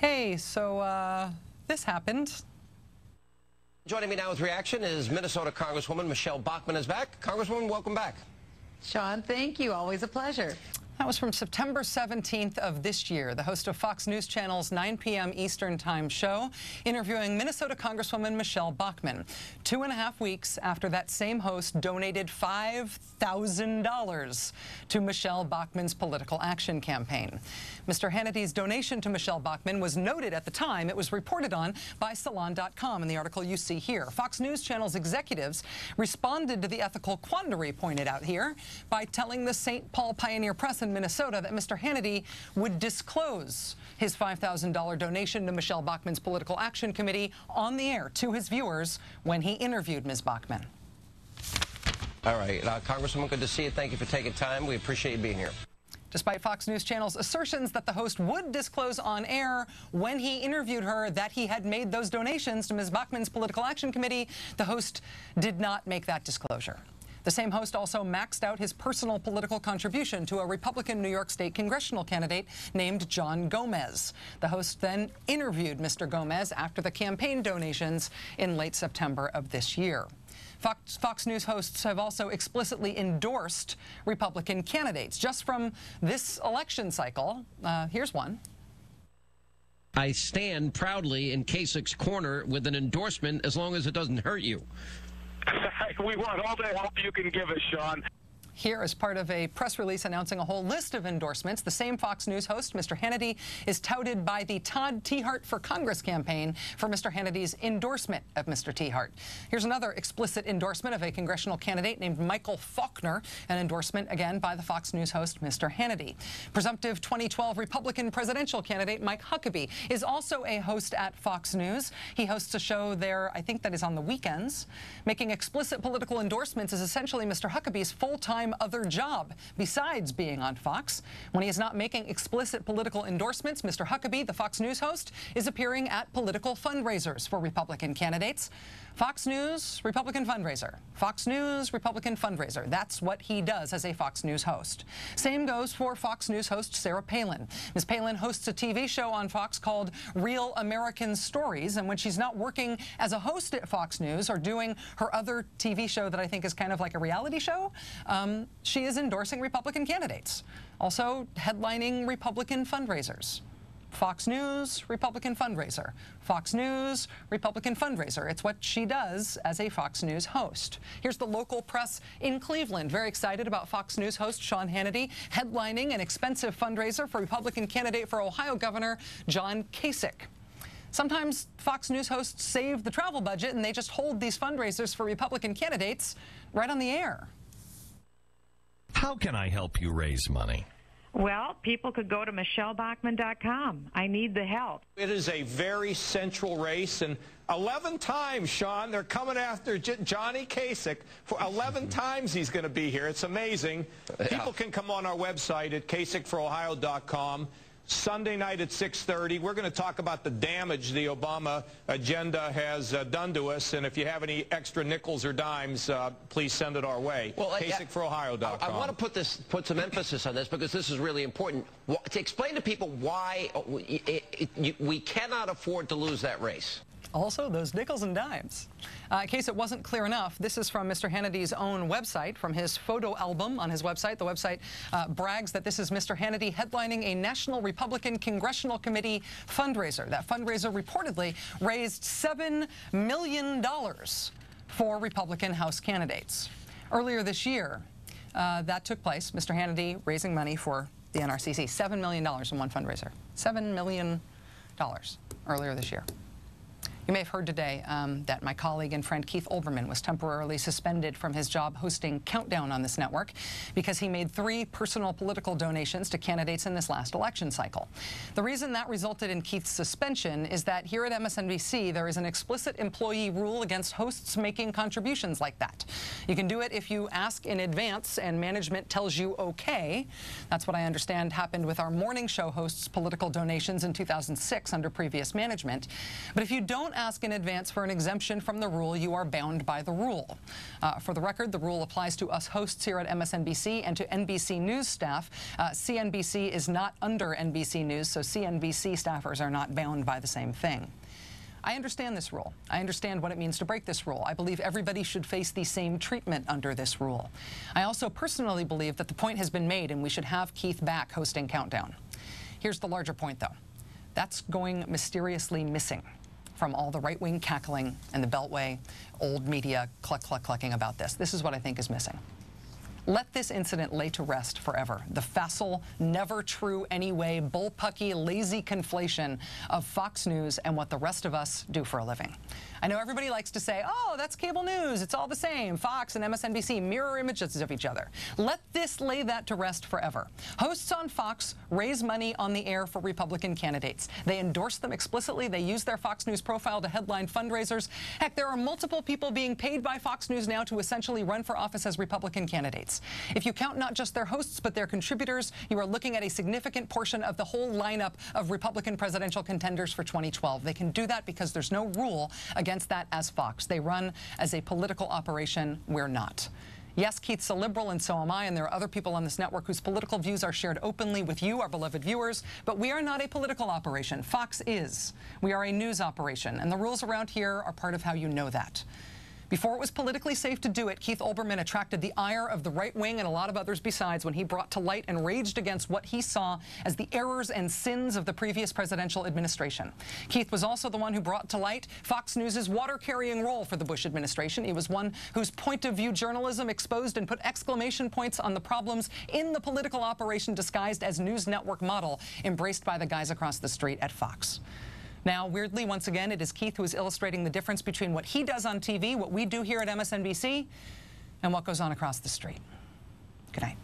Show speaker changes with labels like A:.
A: Hey, so this happened.
B: Joining me now with reaction is Minnesota Congresswoman Michele Bachmann is back. Congresswoman, welcome back.
C: Sean, thank you. Always a pleasure.
A: That was from September 17th of this year, the host of Fox News Channel's 9 p.m. Eastern Time show, interviewing Minnesota Congresswoman Michele Bachmann. 2.5 weeks after that same host donated $5,000 to Michele Bachmann's political action campaign. Mr. Hannity's donation to Michele Bachmann was noted at the time. It was reported on by Salon.com in the article you see here. Fox News Channel's executives responded to the ethical quandary pointed out here by telling the St. Paul Pioneer Press in Minnesota that Mr. Hannity would disclose his $5,000 donation to Michele Bachmann's Political Action Committee on the air to his viewers when he interviewed Ms. Bachmann.
B: All right, Congresswoman, good to see you. Thank you for taking time. We appreciate you being here.
A: Despite Fox News Channel's assertions that the host would disclose on air when he interviewed her that he had made those donations to Ms. Bachmann's Political Action Committee, the host did not make that disclosure. The same host also maxed out his personal political contribution to a Republican New York State congressional candidate named John Gomez. The host then interviewed Mr. Gomez after the campaign donations in late September of this year. Fox News hosts have also explicitly endorsed Republican candidates. Just from this election cycle, here's one.
D: I stand proudly in Kasich's corner with an endorsement as long as it doesn't hurt you.
E: We want all the help you can give us, Sean.
A: Here, as part of a press release announcing a whole list of endorsements, the same Fox News host, Mr. Hannity, is touted by the Todd Tiahrt for Congress campaign for Mr. Hannity's endorsement of Mr. Tiahrt. Here's another explicit endorsement of a congressional candidate named Michael Faulkner, an endorsement again by the Fox News host, Mr. Hannity. Presumptive 2012 Republican presidential candidate Mike Huckabee is also a host at Fox News. He hosts a show there, I think that is on the weekends. Making explicit political endorsements is essentially Mr. Huckabee's full-time other job besides being on Fox. When he is not making explicit political endorsements, Mr. Huckabee, the Fox News host, is appearing at political fundraisers for Republican candidates. Fox News, Republican fundraiser. Fox News, Republican fundraiser. That's what he does as a Fox News host. Same goes for Fox News host Sarah Palin. Ms. Palin hosts a TV show on Fox called Real American Stories, and when she's not working as a host at Fox News or doing her other TV show that I think is kind of like a reality show, she is endorsing Republican candidates. Also headlining Republican fundraisers. Fox News, Republican fundraiser. Fox News, Republican fundraiser. It's what she does as a Fox News host. Here's the local press in Cleveland, very excited about Fox News host Sean Hannity headlining an expensive fundraiser for Republican candidate for Ohio Governor John Kasich. Sometimes Fox News hosts save the travel budget and they just hold these fundraisers for Republican candidates right on the air.
F: How can I help you raise money?
G: Well, people could go to MichelleBachmann.com. I need the help.
E: It is a very central race, and 11 times, Sean, they're coming after Johnny Kasich. For 11 times he's going to be here. It's amazing. People can come on our website at kasichforohio.com. Sunday night at 6:30, we're going to talk about the damage the Obama agenda has done to us, and if you have any extra nickels or dimes, please send it our way. Well, KasichForOhio.com.
B: I want to put some emphasis on this because this is really important. To explain to people why we cannot afford to lose that race.
A: Also, those nickels and dimes. In case it wasn't clear enough, this is from Mr. Hannity's own website, from his photo album on his website. The website brags that this is Mr. Hannity headlining a National Republican Congressional Committee fundraiser. That fundraiser reportedly raised $7 million for Republican House candidates. Earlier this year, that took place, Mr. Hannity raising money for the NRCC. $7 million in one fundraiser. $7 million earlier this year. You may have heard today that my colleague and friend Keith Olberman was temporarily suspended from his job hosting Countdown on this network because he made 3 personal political donations to candidates in this last election cycle. The reason that resulted in Keith's suspension is that here at MSNBC there is an explicit employee rule against hosts making contributions like that. You can do it if you ask in advance and management tells you okay. That's what I understand happened with our morning show hosts' political donations in 2006 under previous management. But if you don't don't ask in advance for an exemption from the rule, you are bound by the rule. For the record, the rule applies to us hosts here at MSNBC and to NBC News staff. CNBC is not under NBC News, so CNBC staffers are not bound by the same thing. I understand this rule. I understand what it means to break this rule. I believe everybody should face the same treatment under this rule. I also personally believe that the point has been made and we should have Keith back hosting Countdown. Here's the larger point, though. That's going mysteriously missing from all the right-wing cackling and the Beltway old media clucking about this. This is what I think is missing. Let this incident lay to rest forever. The facile, never true anyway, bullpucky, lazy conflation of Fox News and what the rest of us do for a living. I know everybody likes to say, oh, that's cable news. It's all the same. Fox and MSNBC mirror images of each other. Let this lay that to rest forever. Hosts on Fox raise money on the air for Republican candidates. They endorse them explicitly. They use their Fox News profile to headline fundraisers. Heck, there are multiple people being paid by Fox News now to essentially run for office as Republican candidates. If you count not just their hosts, but their contributors, you are looking at a significant portion of the whole lineup of Republican presidential contenders for 2012. They can do that because there's no rule against that as Fox. They run as a political operation. We're not. Yes, Keith's a liberal, and so am I, and there are other people on this network whose political views are shared openly with you, our beloved viewers, but we are not a political operation. Fox is. We are a news operation, and the rules around here are part of how you know that. Before it was politically safe to do it, Keith Olbermann attracted the ire of the right wing and a lot of others besides when he brought to light and raged against what he saw as the errors and sins of the previous presidential administration. Keith was also the one who brought to light Fox News' water-carrying role for the Bush administration. He was one whose point-of-view journalism exposed and put exclamation points on the problems in the political operation disguised as news network model embraced by the guys across the street at Fox. Now, weirdly, once again, it is Keith who is illustrating the difference between what he does on TV, what we do here at MSNBC, and what goes on across the street. Good night.